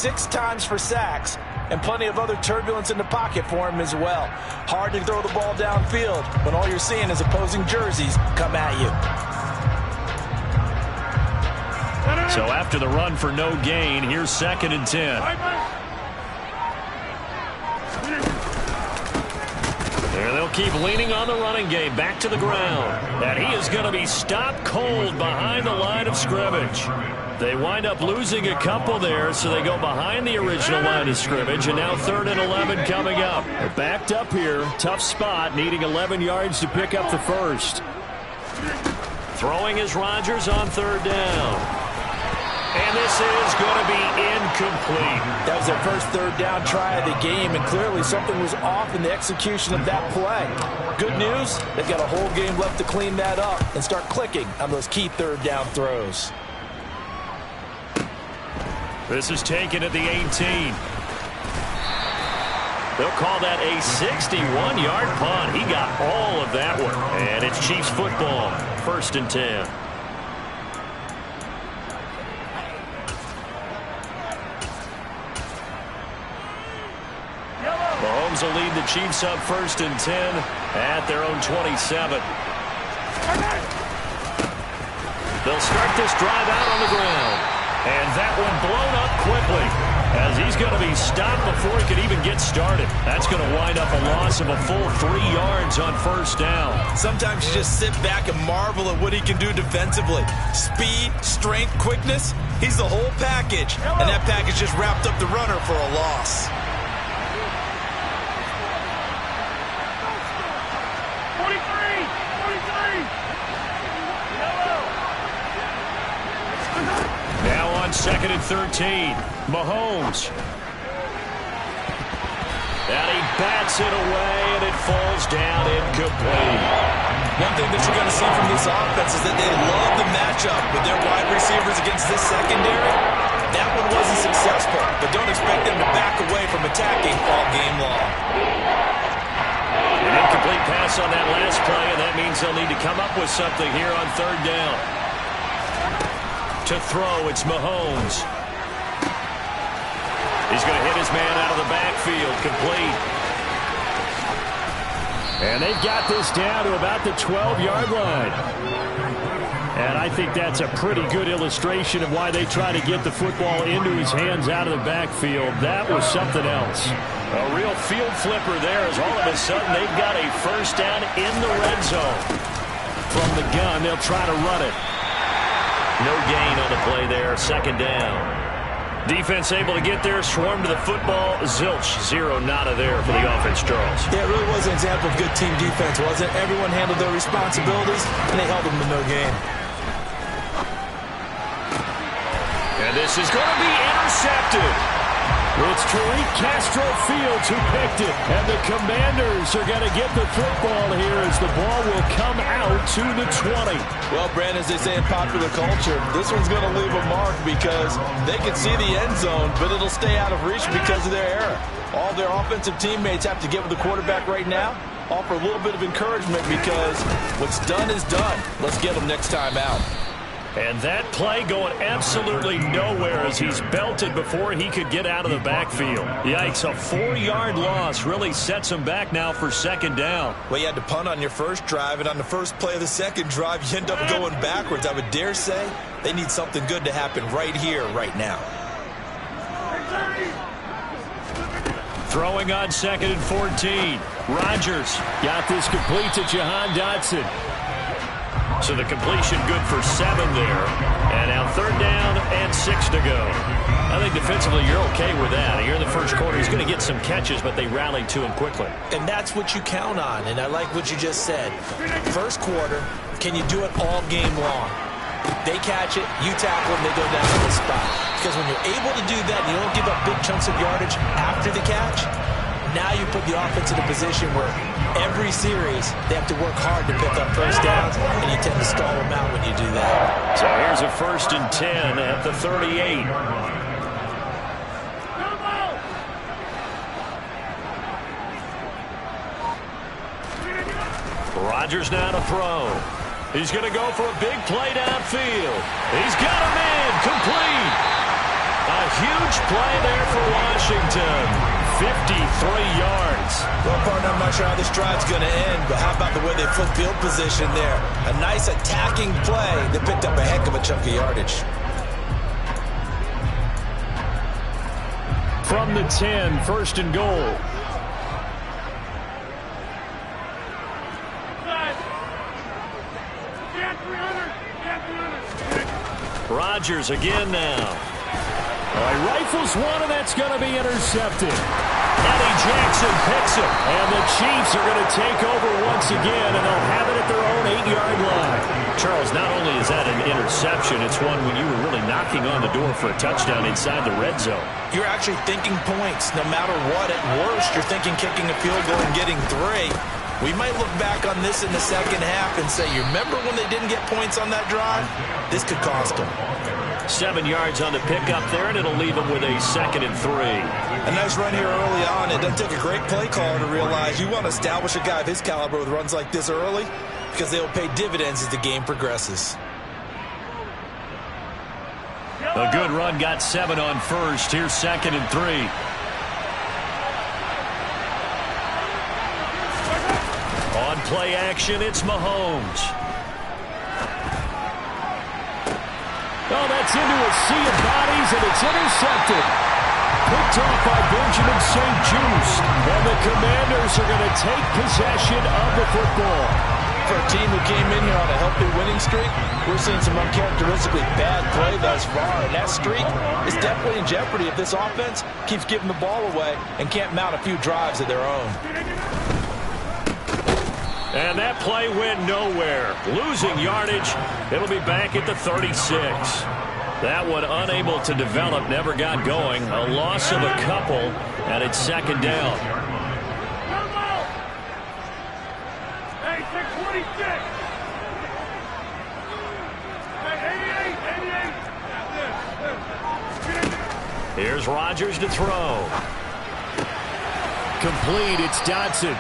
6 times for sacks, and plenty of other turbulence in the pocket for him as well. Hard to throw the ball downfield when all you're seeing is opposing jerseys come at you. So after the run for no gain, here's 2nd and 10. There they'll keep leaning on the running game back to the ground. And he is going to be stopped cold behind the line of scrimmage. They wind up losing a couple there, so they go behind the original line of scrimmage, and now 3rd and 11 coming up. They're backed up here. Tough spot, needing 11 yards to pick up the first. Throwing is Rodgers on 3rd down. And this is going to be incomplete. That was their first 3rd down try of the game, and clearly something was off in the execution of that play. Good news, they've got a whole game left to clean that up and start clicking on those key 3rd down throws. This is taken at the 18. They'll call that a 61-yard punt. He got all of that one. And it's Chiefs football, 1st and 10. Mahomes will lead the Chiefs up 1st and 10 at their own 27. They'll start this drive out on the ground. And that one blown up quickly as he's going to be stopped before he could even get started. That's going to wind up a loss of a full 3 yards on 1st down. Sometimes you just sit back and marvel at what he can do defensively. Speed, strength, quickness, he's the whole package. And that package just wrapped up the runner for a loss. Now on 2nd and 13, Mahomes. And he bats it away, and it falls down incomplete. One thing that you're going to see from this offense is that they love the matchup with their wide receivers against this secondary. That one wasn't successful, but don't expect them to back away from attacking all game long. An incomplete pass on that last play, and that means they'll need to come up with something here on 3rd down. To throw, it's Mahomes. He's going to hit his man out of the backfield, complete. And they've got this down to about the 12-yard line. And I think that's a pretty good illustration of why they try to get the football into his hands out of the backfield. That was something else. A real field flipper there as all of a sudden they've got a 1st down in the red zone. From the gun, they'll try to run it. No gain on the play there, 2nd down. Defense able to get there, swarm to the football. Zilch, 0 nada there for the offense, Charles. Yeah, it really was an example of good team defense, wasn't it? Everyone handled their responsibilities, and they held them to no gain. And this is going to be intercepted. It's Tariq Castro Fields who picked it. And the Commanders are going to get the football here as the ball will come out to the 20. Well, Brandon, as they say in popular culture, this one's going to leave a mark because they can see the end zone, but it'll stay out of reach because of their error. All their offensive teammates have to get with the quarterback right now, offer a little bit of encouragement because what's done is done. Let's get them next time out. And that play going absolutely nowhere as he's belted before he could get out of the backfield. Yikes, a 4-yard loss really sets him back now for 2nd down. Well, you had to punt on your first drive, and on the first play of the second drive, you end up going backwards. I would dare say they need something good to happen right here, right now. Throwing on 2nd and 14. Rodgers got this complete to Jahan Dotson. So the completion good for 7 there. And now 3rd down and 6 to go. I think defensively you're okay with that. Here in the first quarter, he's going to get some catches, but they rallied to him quickly. And that's what you count on, and I like what you just said. First quarter, can you do it all game long? They catch it, you tackle them, they go down to the spot. Because when you're able to do that and you don't give up big chunks of yardage after the catch, now you put the offense in a position where every series they have to work hard to pick up first downs, and you tend to stall them out when you do that. So here's a 1st and 10 at the 38. Rodgers now to throw. He's going to go for a big play downfield. He's got a man complete. A huge play there for Washington. 53 yards. Well, partner, I'm not sure how this drive's going to end, but how about the way they flip field position there? A nice attacking play that picked up a heck of a chunk of yardage. From the 10, first and goal. Rodgers again now. He rifles one, and that's going to be intercepted. Eddie Jackson picks him. And the Chiefs are going to take over once again, and they'll have it at their own 8-yard line. Charles, not only is that an interception, it's one when you were really knocking on the door for a touchdown inside the red zone. You're actually thinking points. No matter what, at worst, you're thinking kicking a field goal and getting 3. We might look back on this in the second half and say, you remember when they didn't get points on that drive? This could cost them. 7 yards on the pickup there, and it'll leave them with a 2nd and 3. A nice run here early on. It doesn't take a great play caller to realize you want to establish a guy of his caliber with runs like this early because they will pay dividends as the game progresses. A good run, got 7 on first. Here's 2nd and 3. On play action, it's Mahomes. Oh, that's into a sea of bodies, and it's intercepted. Picked off by Benjamin St-Juste. And the Commanders are going to take possession of the football. For a team who came in here on a healthy winning streak, we're seeing some uncharacteristically bad play thus far. And that streak is definitely in jeopardy if this offense keeps giving the ball away and can't mount a few drives of their own. And that play went nowhere. Losing yardage. It'll be back at the 36. That one unable to develop, never got going. A loss of a couple, and it's 2nd down. Hey, 626. Hey, 88. Here's Rodgers to throw. Complete, it's Dotson.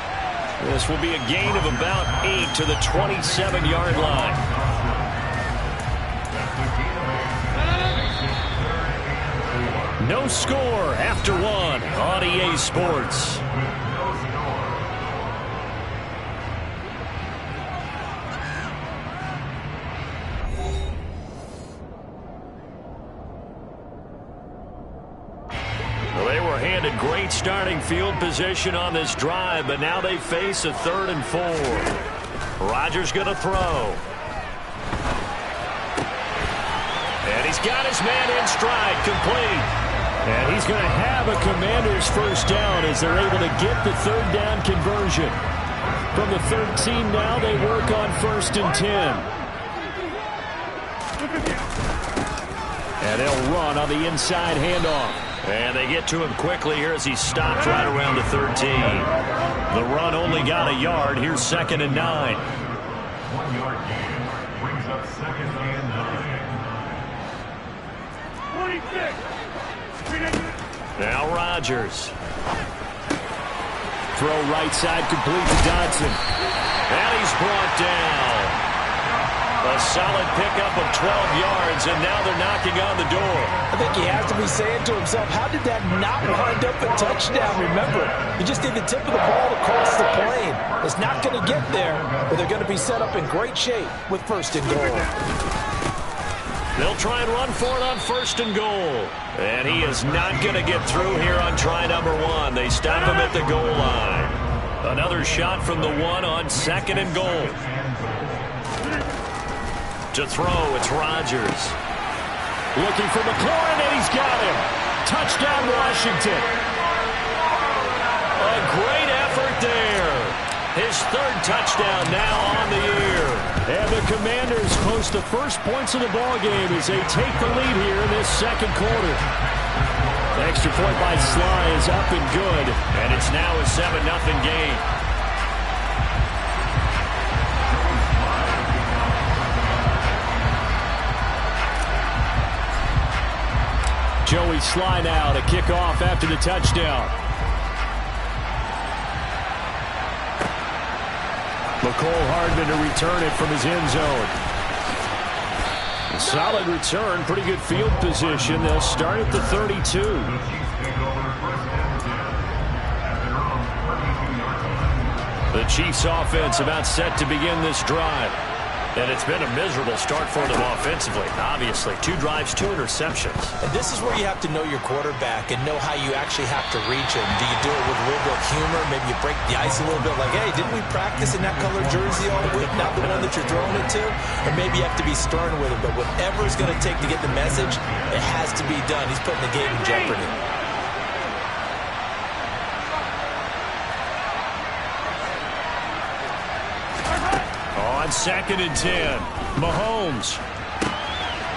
This will be a gain of about 8 to the 27-yard line. No score after 1 on EA Sports. They were handed great starting field position on this drive, but now they face a 3rd and 4. Rodgers going to throw. And he's got his man in stride, complete. And he's going to have a Commanders first down as they're able to get the 3rd down conversion. From the 13 now, they work on 1st and 10. And they'll run on the inside handoff. And they get to him quickly here as he stopped right around the 13. The run only got a yard. Here's 2nd and 9. 1 yard gain brings up 2nd and 9. 26. Now Rodgers. Throw right side complete to Dotson. And he's brought down. A solid pickup of 12 yards, and now they're knocking on the door. I think he has to be saying to himself, how did that not wind up a touchdown? Remember, you just need the tip of the ball to cross the plane. It's not going to get there, but they're going to be set up in great shape with 1st and goal. They'll try and run for it on 1st and goal. And he is not going to get through here on try number 1. They stop him at the goal line. Another shot from the 1 on 2nd and goal. To throw, it's Rodgers. Looking for McLaurin, and he's got him. Touchdown, Washington. A great effort there. His 3rd touchdown now on the year. And the Commanders post the first points of the ballgame as they take the lead here in this 2nd quarter. The extra point by Sly is up and good, and it's now a 7-0 game. Joey Sly now to kick off after the touchdown. Mecole Hardman to return it from his end zone. Solid return, pretty good field position. They'll start at the 32. The Chiefs take over 1st and 10 at their own 32-yard line. The Chiefs offense about set to begin this drive. And it's been a miserable start for them offensively. Obviously, 2 drives, 2 interceptions. And this is where you have to know your quarterback and know how you actually have to reach him. Do you do it with a little bit of humor? Maybe you break the ice a little bit like, hey, didn't we practice in that color jersey all week, not the one that you're throwing it to? Or maybe you have to be stern with him. But whatever it's going to take to get the message, it has to be done. He's putting the game in jeopardy. On 2nd and 10, Mahomes.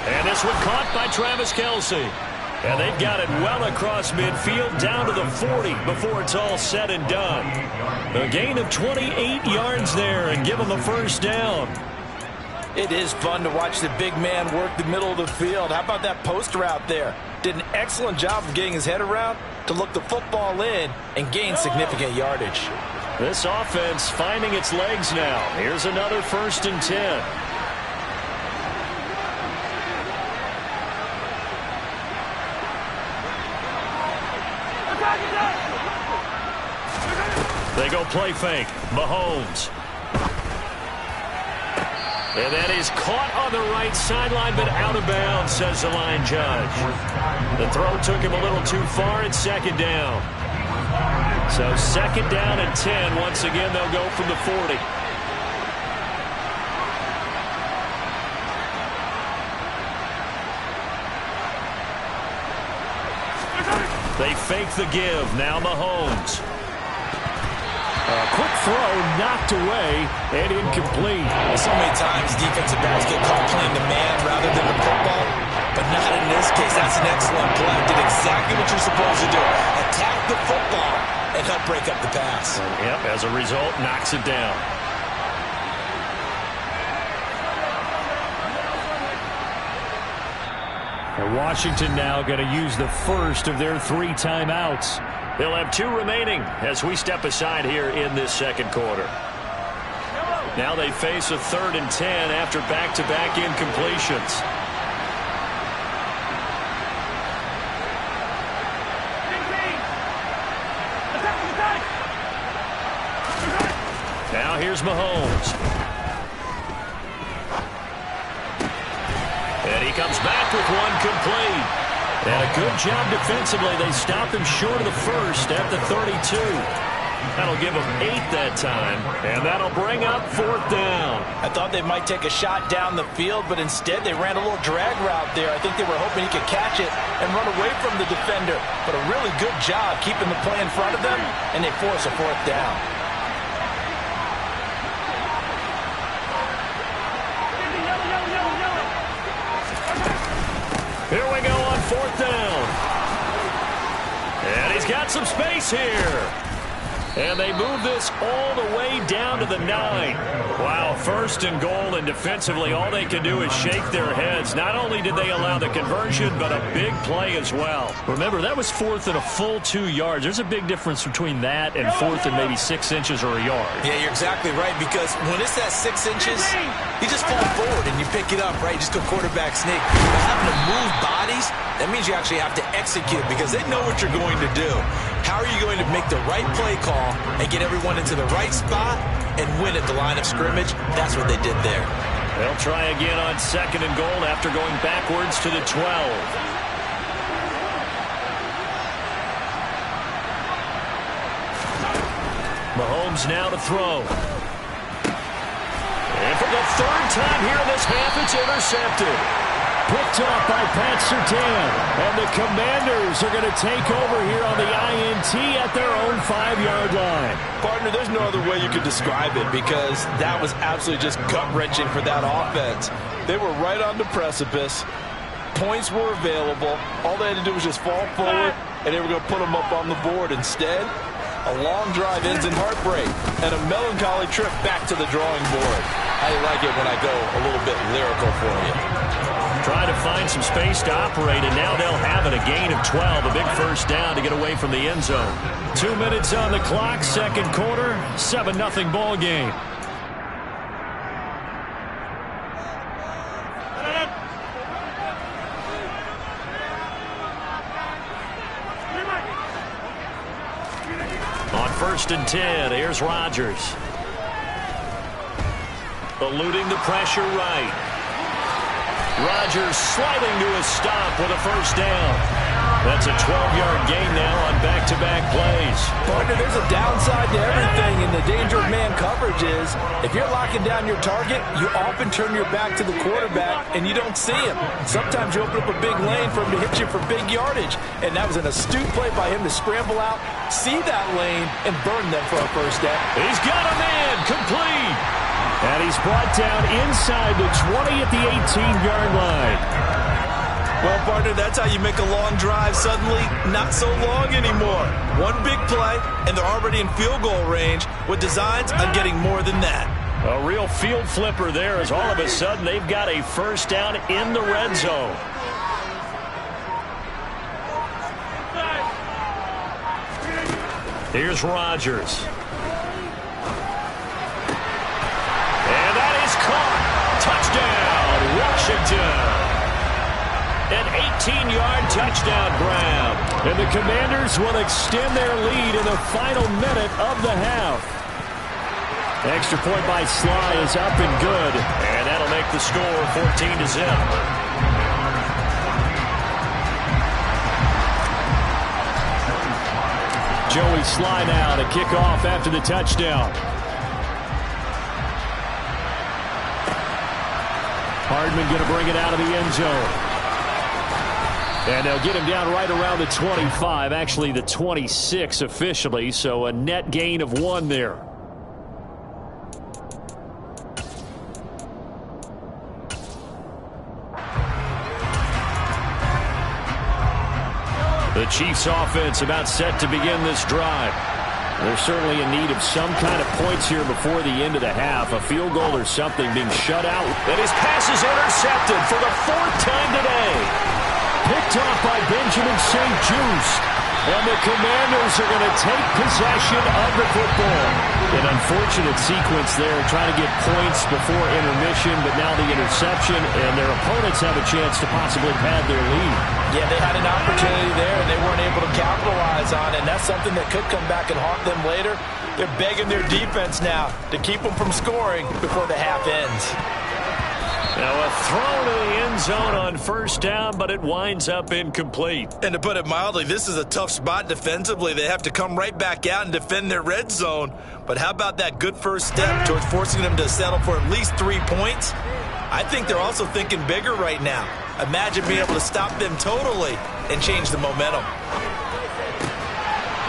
And this one caught by Travis Kelce. And they've got it well across midfield down to the 40 before it's all said and done. A gain of 28 yards there and give them a 1st down. It is fun to watch the big man work the middle of the field. How about that post route there? Did an excellent job of getting his head around to look the football in and gain significant yardage. This offense finding its legs now. Here's another 1st and 10. They go play fake. Mahomes. And that is caught on the right sideline, but out of bounds, says the line judge. The throw took him a little too far. It's 2nd down. So 2nd down and 10. Once again, they'll go from the 40. They fake the give. Now Mahomes. A quick throw knocked away and incomplete. So many times defensive backs get caught playing the man rather than the football, but not in this case. That's an excellent play. Did exactly what you're supposed to do. Attack the football and help break up the pass. Yep, as a result, knocks it down. And Washington now going to use the first of their 3 timeouts. They'll have 2 remaining as we step aside here in this 2nd quarter. Now they face a 3rd and 10 after back-to-back incompletions. Now here's Mahomes. And he comes back with one complete. And a good job defensively. They stop him short of the first at the 32. That'll give them 8 that time. And that'll bring up 4th down. I thought they might take a shot down the field, but instead they ran a little drag route there. I think they were hoping he could catch it and run away from the defender. But a really good job keeping the play in front of them, and they force a 4th down. Here we go on 4th down. And he's got some space here. And they move this all the way down to the 9. Wow, 1st and goal, and defensively all they can do is shake their heads. Not only did they allow the conversion, but a big play as well. Remember, that was 4th and a full 2 yards. There's a big difference between that and 4th and maybe 6 inches or a yard. Yeah, you're exactly right, because when it's that 6 inches, you just fall forward and you pick it up, right? You just go quarterback sneak. But having to move bodies, that means you actually have to execute because they know what you're going to do. How are you going to make the right play call and get everyone into the right spot and win at the line of scrimmage? That's what they did there. They'll try again on 2nd and goal after going backwards to the 12. Mahomes now to throw. And for the 3rd time here in this half, it's intercepted. Picked off by Pat Surtain. And the Commanders are going to take over here on the INT at their own 5-yard line. Partner, there's no other way you could describe it because that was absolutely just gut-wrenching for that offense. They were right on the precipice. Points were available. All they had to do was just fall forward, and they were going to put them up on the board. Instead, a long drive ends in heartbreak and a melancholy trip back to the drawing board. I like it when I go a little bit lyrical for you. Try to find some space to operate, and now they'll have it. A gain of 12, a big 1st down to get away from the end zone. 2 minutes on the clock, 2nd quarter, 7-0 ball game. 1st and 10. Here's Rodgers. Eluding the pressure right. Rodgers sliding to a stop with a 1st down. That's a 12-yard gain now on back-to-back plays. Partner, there's a downside to everything, and the danger of man coverage is if you're locking down your target, you often turn your back to the quarterback and you don't see him. Sometimes you open up a big lane for him to hit you for big yardage, and that was an astute play by him to scramble out, see that lane, and burn them for a 1st down. He's got a man, complete. And he's brought down inside the 20 at the 18-yard line. Well, partner, that's how you make a long drive suddenly not so long anymore. One big play, and they're already in field goal range with designs on getting more than that. A real field flipper there as all of a sudden they've got a 1st down in the red zone. Here's Rodgers. And that is caught. Touchdown, Washington. An 18-yard touchdown grab. And the Commanders will extend their lead in the final minute of the half. Extra point by Sly is up and good. And that'll make the score 14-0. Joey Sly now to kick off after the touchdown. Hardman going to bring it out of the end zone. And they'll get him down right around the 25, actually the 26 officially, so a net gain of 1 there. The Chiefs offense about set to begin this drive. They're certainly in need of some kind of points here before the end of the half. A field goal or something being shut out. And his pass is intercepted for the 4th time today. Picked off by Benjamin St-Juste. And the Commanders are going to take possession of the football. An unfortunate sequence there, trying to get points before intermission, but now the interception, and their opponents have a chance to possibly pad their lead. Yeah, they had an opportunity there, and they weren't able to capitalize on it, and that's something that could come back and haunt them later. They're begging their defense now to keep them from scoring before the half ends. Now a throw to the end zone on 1st down, but it winds up incomplete. And to put it mildly, this is a tough spot defensively. They have to come right back out and defend their red zone. But how about that good first step towards forcing them to settle for at least 3 points? I think they're also thinking bigger right now. Imagine being able to stop them totally and change the momentum.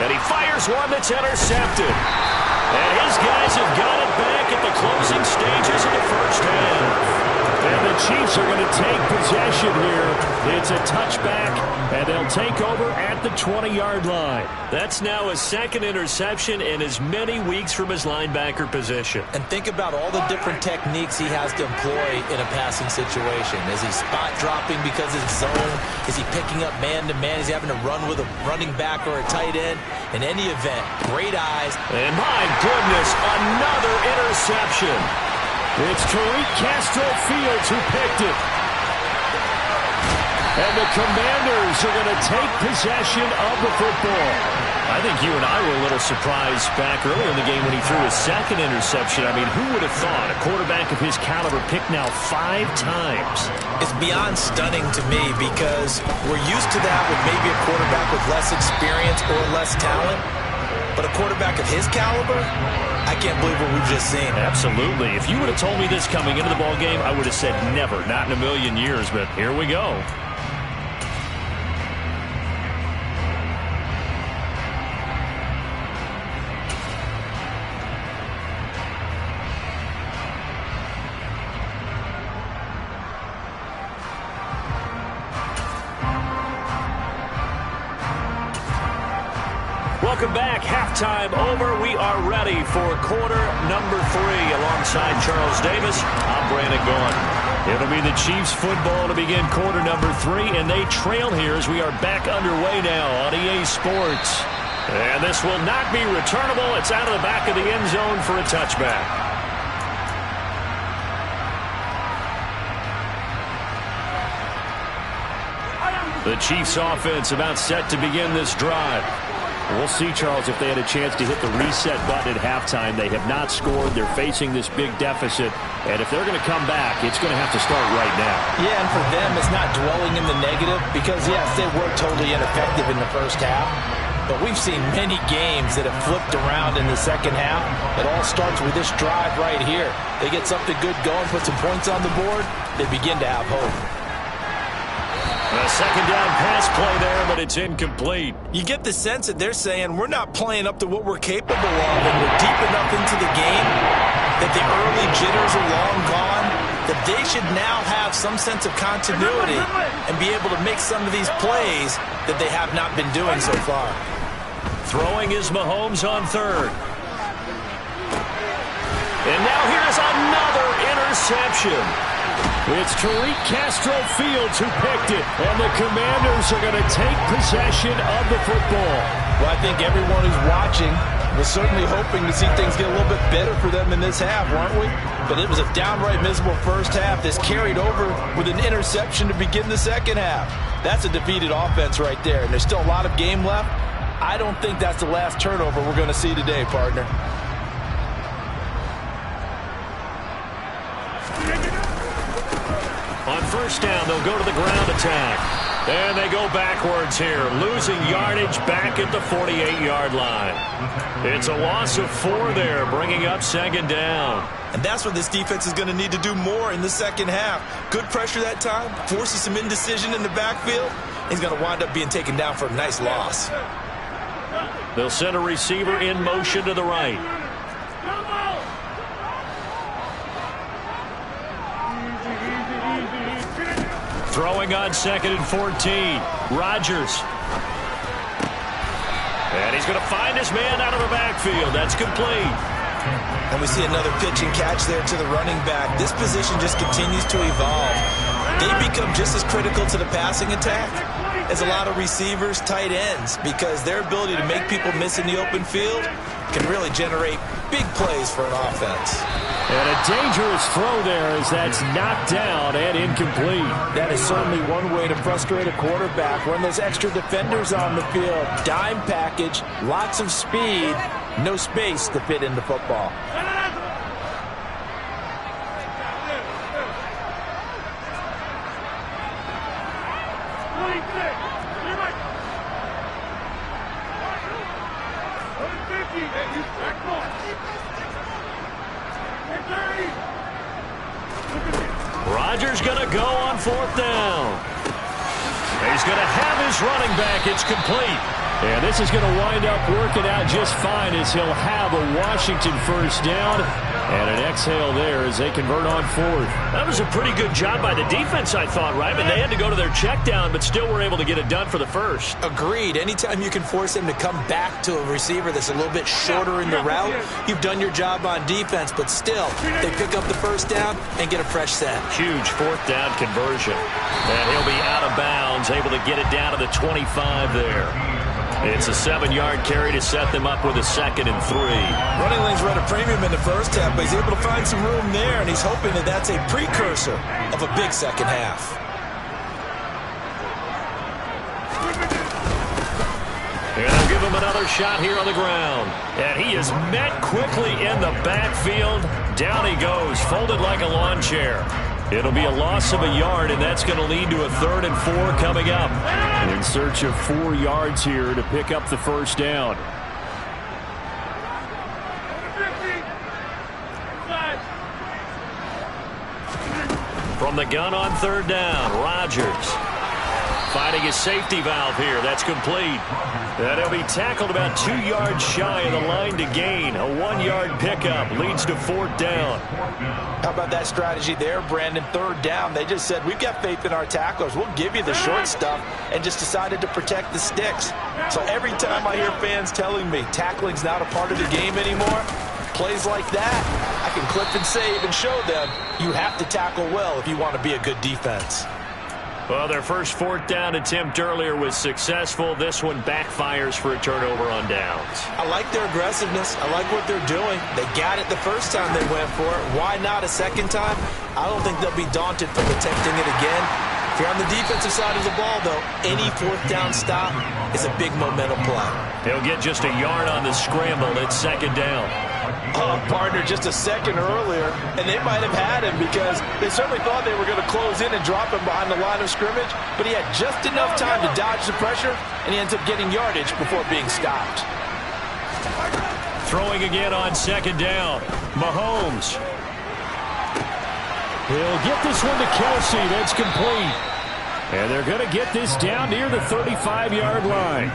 And he fires one that's intercepted. And his guys have got it back at the closing stages of the 1st half. And the Chiefs are going to take possession here. It's a touchback, and they'll take over at the 20-yard line. That's now his 2nd interception in as many weeks from his linebacker position. And think about all the different techniques he has to employ in a passing situation. Is he spot dropping because it's zone? Is he picking up man-to-man? Is he having to run with a running back or a tight end? In any event, great eyes. And my goodness, another interception. It's Tariq Castro-Fields who picked it. And the Commanders are going to take possession of the football. I think you and I were a little surprised back early in the game when he threw his 2nd interception. I mean, who would have thought a quarterback of his caliber picked now 5 times? It's beyond stunning to me because we're used to that with maybe a quarterback with less experience or less talent. But a quarterback of his caliber, I can't believe what we've just seen. Absolutely. If you would have told me this coming into the ball game, I would have said never, not in a million years. But here we go. Welcome back. Halftime over. We are ready for quarter number 3 alongside Charles Davis. I'm Brandon Gaudin. It'll be the Chiefs football to begin quarter number 3, and they trail here as we are back underway now on EA Sports. And this will not be returnable. It's out of the back of the end zone for a touchback. The Chiefs offense about set to begin this drive. We'll see, Charles, if they had a chance to hit the reset button at halftime. They have not scored. They're facing this big deficit. And if they're going to come back, it's going to have to start right now. Yeah, and for them, it's not dwelling in the negative because, yes, they were totally ineffective in the first half. But we've seen many games that have flipped around in the second half. It all starts with this drive right here. They get something good going, put some points on the board, they begin to have hope. A second down pass play there, but it's incomplete. You get the sense that they're saying we're not playing up to what we're capable of, and we're deep enough into the game that the early jitters are long gone, that they should now have some sense of continuity and be able to make some of these plays that they have not been doing so far. Throwing is Mahomes on third. And now here's another interception. It's Tariq Castro-Fields who picked it, and the Commanders are going to take possession of the football. Well, I think everyone who's watching was certainly hoping to see things get a little bit better for them in this half, weren't we? But it was a downright miserable first half. This carried over with an interception to begin the second half. That's a defeated offense right there, and there's still a lot of game left. I don't think that's the last turnover we're going to see today, partner. On first down, they'll go to the ground attack. And they go backwards here, losing yardage back at the 48-yard line. It's a loss of 4 there, bringing up second down. And that's what this defense is going to need to do more in the second half. Good pressure that time, forces some indecision in the backfield. He's going to wind up being taken down for a nice loss. They'll send a receiver in motion to the right. Throwing on 2nd and 14. Rodgers. And he's going to find his man out of the backfield. That's complete. And we see another pitch and catch there to the running back. This position just continues to evolve. They become just as critical to the passing attack as a lot of receivers, tight ends, because their ability to make people miss in the open field can really generate big plays for an offense. And a dangerous throw there as that's knocked down and incomplete. That is certainly one way to frustrate a quarterback. Run those extra defenders on the field. Dime package, lots of speed, no space to fit into football. Rodgers going to go on 4th down. He's going to have his running back. It's complete. And this is going to wind up working out just fine as he'll have a Washington first down. And an exhale there as they convert on 4th. That was a pretty good job by the defense, I thought, right? But they had to go to their check down, but still were able to get it done for the first. Agreed. Anytime you can force him to come back to a receiver that's a little bit shorter in the route, you've done your job on defense. But still, they pick up the first down and get a fresh set. Huge 4th down conversion. And he'll be out of bounds, able to get it down to the 25 there. It's a 7-yard carry to set them up with a 2nd and 3. Running lanes were at a premium in the first half, but he's able to find some room there, and he's hoping that that's a precursor of a big second half. And they'll give him another shot here on the ground. And he is met quickly in the backfield. Down he goes, folded like a lawn chair. It'll be a loss of a yard, and that's going to lead to a 3rd and 4 coming up. In search of 4 yards here to pick up the first down. From the gun on 3rd down, Rodgers finding his safety valve here. That's complete. And he'll be tackled about 2 yards shy of the line to gain. A 1-yard pickup leads to 4th down. How about that strategy there, Brandon? 3rd down. They just said, we've got faith in our tacklers. We'll give you the short stuff, and just decided to protect the sticks. So every time I hear fans telling me tackling's not a part of the game anymore, plays like that, I can clip and save and show them you have to tackle well if you want to be a good defense. Well, their first 4th down attempt earlier was successful. This one backfires for a turnover on downs. I like their aggressiveness. I like what they're doing. They got it the first time they went for it. Why not a second time? I don't think they'll be daunted from attempting it again. If you're on the defensive side of the ball, though, any 4th down stop is a big momentum play. He'll get just a yard on the scramble. It's second down. Partner, just a second earlier, and they might have had him because they certainly thought they were going to close in and drop him behind the line of scrimmage, but he had just enough time to dodge the pressure, and he ends up getting yardage before being stopped. Throwing again on second down. Mahomes. He'll get this one to Kelsey. That's complete. And they're going to get this down near the 35-yard line.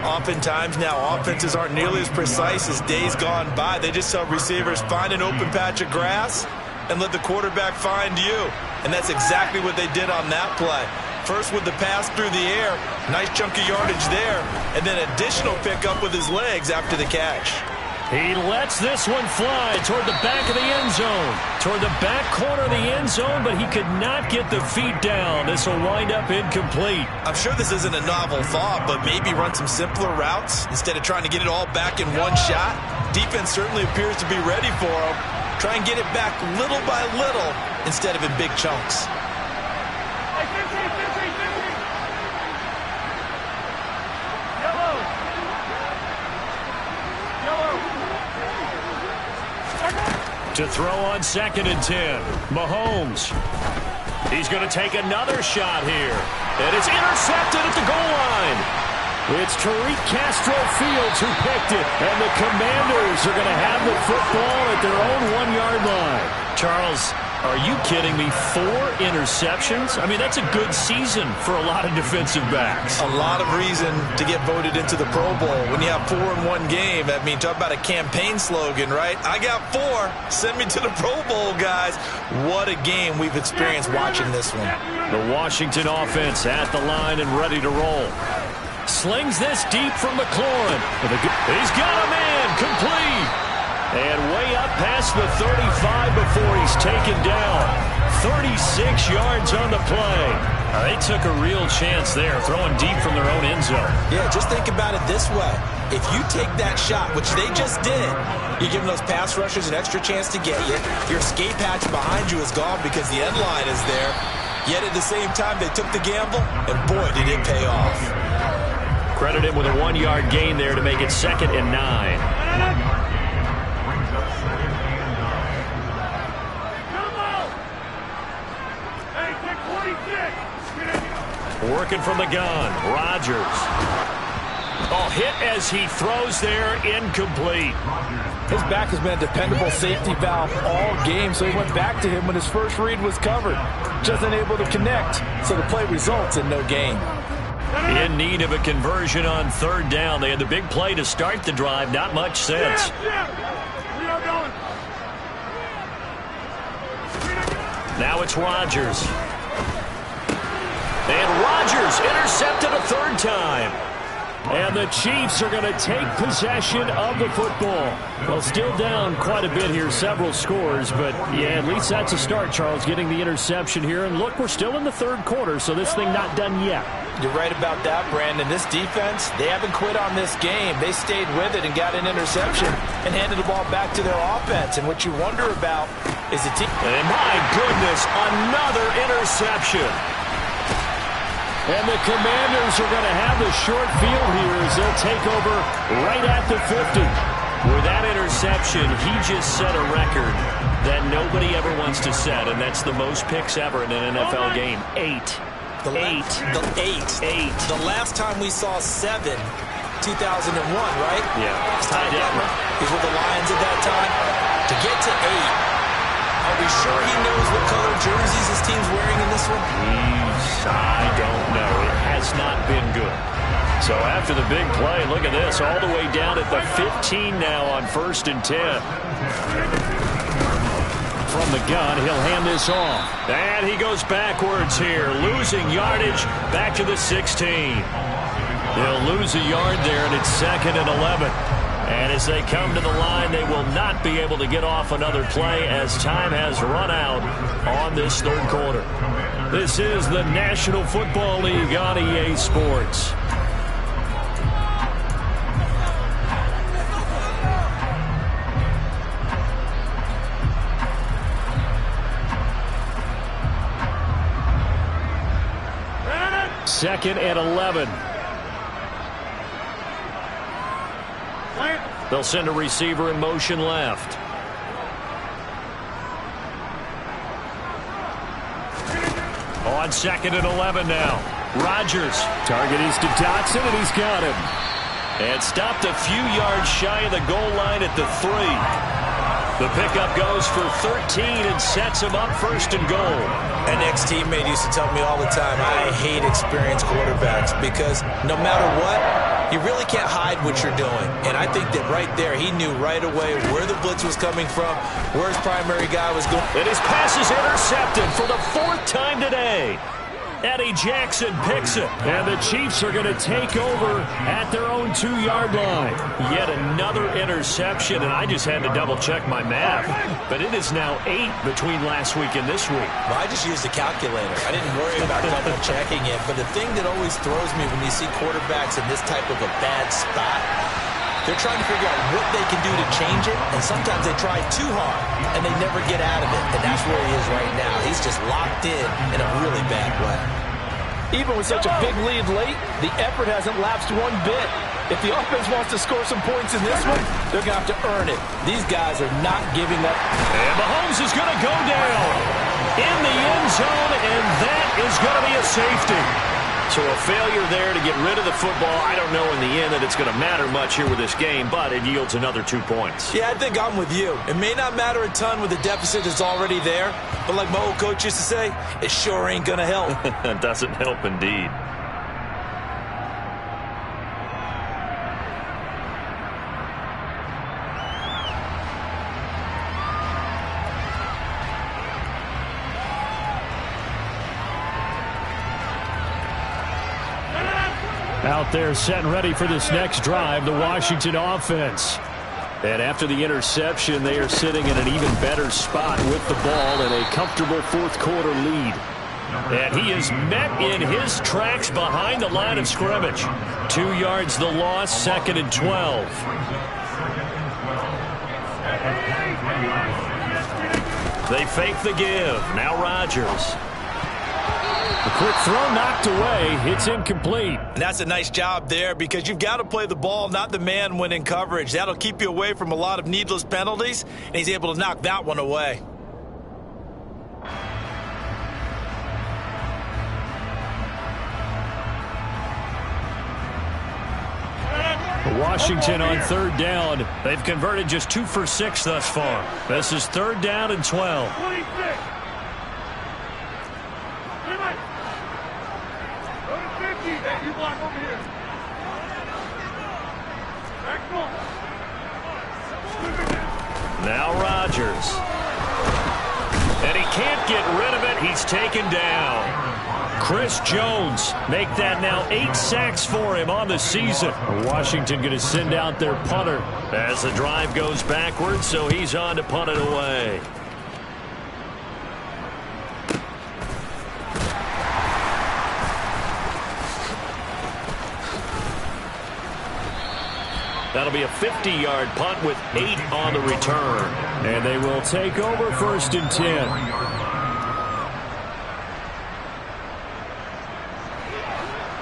Oftentimes now, offenses aren't nearly as precise as days gone by. They just tell receivers, find an open patch of grass and let the quarterback find you. And that's exactly what they did on that play. First with the pass through the air, nice chunk of yardage there, and then additional pickup with his legs after the catch. He lets this one fly toward the back of the end zone. Toward the back corner of the end zone, but he could not get the feet down. This will wind up incomplete. I'm sure this isn't a novel thought, but maybe run some simpler routes instead of trying to get it all back in one shot. Defense certainly appears to be ready for him. Try and get it back little by little instead of in big chunks. To throw on 2nd and 10. Mahomes. He's going to take another shot here. And it's intercepted at the goal line. It's Tariq Castro Fields who picked it. And the Commanders are going to have the football at their own 1-yard line. Charles, are you kidding me? 4 interceptions? I mean, that's a good season for a lot of defensive backs. A lot of reason to get voted into the Pro Bowl. When you have 4 in one game, I mean, talk about a campaign slogan, right? I got 4. Send me to the Pro Bowl, guys. What a game we've experienced watching this one. The Washington offense at the line and ready to roll. Slings this deep from McLaurin. He's got a man complete. And way up past the 35 before he's taken down. 36 yards on the play. They took a real chance there, throwing deep from their own end zone. Yeah, just think about it this way. If you take that shot, which they just did, you're giving those pass rushers an extra chance to get you. Your escape hatch behind you is gone because the end line is there. Yet at the same time, they took the gamble, and boy, did it pay off. Credit him with a 1-yard gain there to make it 2nd and 9. Working from the gun, Rodgers. Oh, hit as he throws there, incomplete. His back has been a dependable safety valve all game, so he went back to him when his first read was covered. Just unable to connect, so the play results in no gain. In need of a conversion on 3rd down. They had the big play to start the drive, not much sense. Now it's Rodgers. And Rodgers intercepted a 3rd time. And the Chiefs are going to take possession of the football. Well, still down quite a bit here, several scores. But, yeah, at least that's a start, Charles, getting the interception here. And, look, we're still in the 3rd quarter, so this thing not done yet. You're right about that, Brandon. This defense, they haven't quit on this game. They stayed with it and got an interception and handed the ball back to their offense. And what you wonder about is the team. And, my goodness, another interception. And the Commanders are going to have the short field here as they'll take over right at the 50. With that interception, he just set a record that nobody ever wants to set, and that's the most picks ever in an NFL game. 8. The last time we saw 7, 2001, right? Yeah. Ty Detmer. He's with the Lions at that time. To get to 8. Are we sure he knows what color jerseys his team's wearing in this one? I don't know. It has not been good. So after the big play, look at this, all the way down at the 15 now on 1st and 10. From the gun, he'll hand this off. And he goes backwards here, losing yardage back to the 16. They'll lose a yard there, and it's 2nd and 11. And as they come to the line, they will not be able to get off another play as time has run out on this 3rd quarter. This is the National Football League on EA Sports. Second and 11. They'll send a receiver in motion left. On 2nd and 11 now. Rodgers. Target is to Dotson, and he's got him. And stopped a few yards shy of the goal line at the 3. The pickup goes for 13 and sets him up 1st and goal. An ex-teammate used to tell me all the time, I hate experienced quarterbacks because no matter what, you really can't hide what you're doing. And I think that right there, he knew right away where the blitz was coming from, where his primary guy was going. And his pass is intercepted for the 4th time today. Eddie Jackson picks it. And the Chiefs are going to take over at their own 2-yard line. Yet another interception, and I just had to double-check my math. But it is now 8 between last week and this week. Well, I just used a calculator. I didn't worry about double-checking it. But the thing that always throws me when you see quarterbacks in this type of a bad spot, they're trying to figure out what they can do to change it, and sometimes they try too hard, and they never get out of it. And that's where he is right now. He's just locked in a really bad way. Even with such a big lead late, the effort hasn't lapsed one bit. If the offense wants to score some points in this one, they're going to have to earn it. These guys are not giving up. And Mahomes is going to go down in the end zone, and that is going to be a safety. So a failure there to get rid of the football. I don't know in the end that it's going to matter much here with this game, but it yields another 2 points. Yeah, I think I'm with you. It may not matter a ton with the deficit that's already there, but like my old coach used to say, it sure ain't going to help. It doesn't help indeed. Out there set and ready for this next drive, the Washington offense. And after the interception, they are sitting in an even better spot with the ball and a comfortable 4th quarter lead. And he is met in his tracks behind the line of scrimmage. 2 yards the loss, 2nd and 12. They fake the give. Now Rodgers. The quick throw knocked away. It's incomplete. And that's a nice job there because you've got to play the ball, not the man when in coverage. That'll keep you away from a lot of needless penalties, and he's able to knock that one away. Washington on 3rd down. They've converted just 2 for 6 thus far. This is 3rd down and 12. Now Rodgers. And he can't get rid of it. He's taken down. Chris Jones make that now 8 sacks for him on the season. Washington going to send out their punter as the drive goes backwards, so he's on to punt it away. That'll be a 50-yard punt with 8 on the return. And they will take over 1st and 10.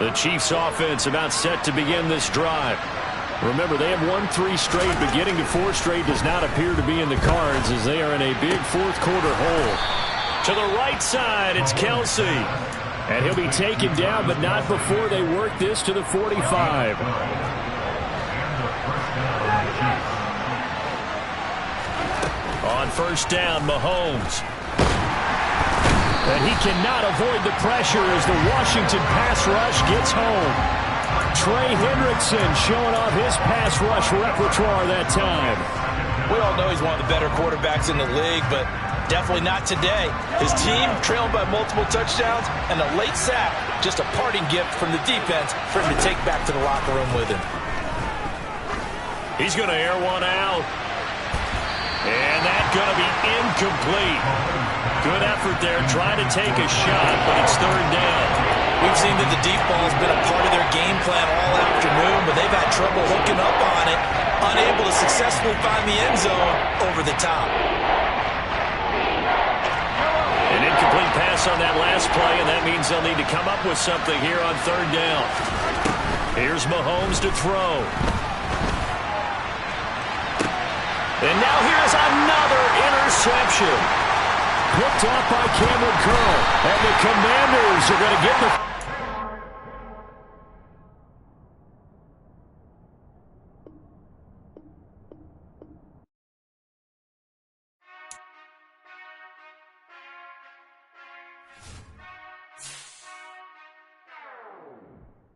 The Chiefs offense about set to begin this drive. Remember, they have won 3 straight, but getting to 4 straight does not appear to be in the cards as they are in a big 4th quarter hole. To the right side, it's Kelsey. And he'll be taken down, but not before they work this to the 45. On 1st down, Mahomes. And he cannot avoid the pressure as the Washington pass rush gets home. Trey Hendrickson showing off his pass rush repertoire that time. We all know he's one of the better quarterbacks in the league, but definitely not today. His team trailed by multiple touchdowns and a late sack, just a parting gift from the defense for him to take back to the locker room with him. He's going to air one out. And that's going to be incomplete. Good effort there, trying to take a shot, but it's 3rd down. We've seen that the deep ball has been a part of their game plan all afternoon, but they've had trouble hooking up on it, unable to successfully find the end zone over the top. An incomplete pass on that last play, and that means they'll need to come up with something here on 3rd down. Here's Mahomes to throw. And now here's another interception. Picked off by Cameron Curl. And the Commanders are going to get the...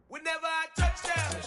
We never